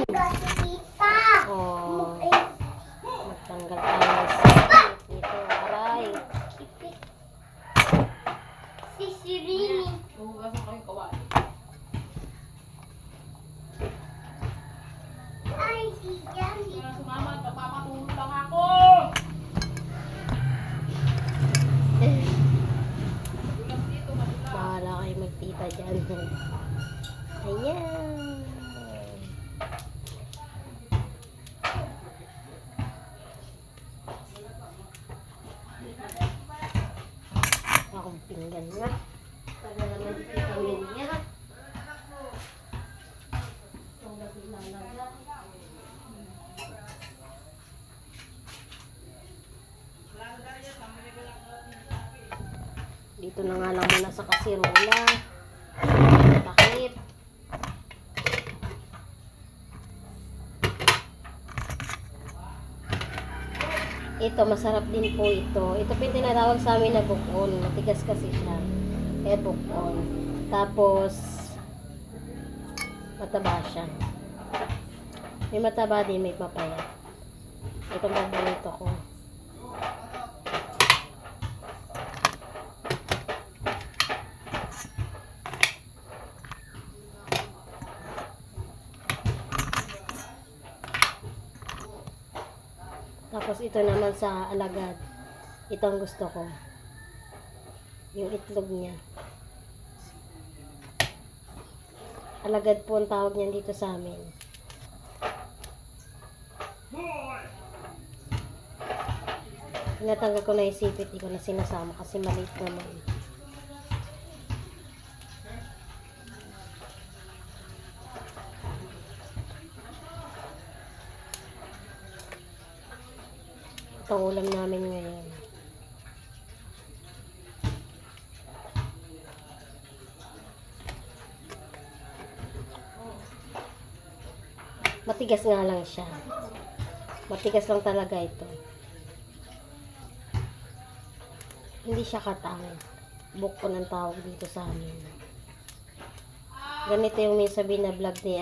yan. Oh. Magtanggal tayo ng sipit dito. Aray. Sisirini. Hugasan ko yung kawali. Ay, siyan. Sumama, papapatulog lang ako. Bahala kayo magtita dyan. Ayan. Akong pinggan nga. Taga naman dito kami niya. Itong gabi lalaga. Dito na nga lang muna sa kasirola. Takip. Ito, masarap din po ito. Ito po yung tinatawag sa amin na bukon. Matigas kasi siya. Kaya bukon. Tapos, mataba siya. May mataba din, may papaya. Ito paborito ko. Tapos ito naman sa alagad. Ito ang gusto ko. Yung itlog niya. Alagad po ang tawag niyan dito sa amin. Tinatanggal ko na yung sipit. Di ko na sinasama kasi maliit naman. Ito ulam namin ngayon. Matigas nga lang siya. Matigas lang talaga ito. Hindi siya katang. Bukon ang tawag dito sa amin. Ganito yung may sabi na vlog ni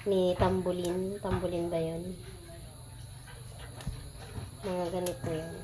ni Tambulin. Tambulin ba yun? Mga ganito yun.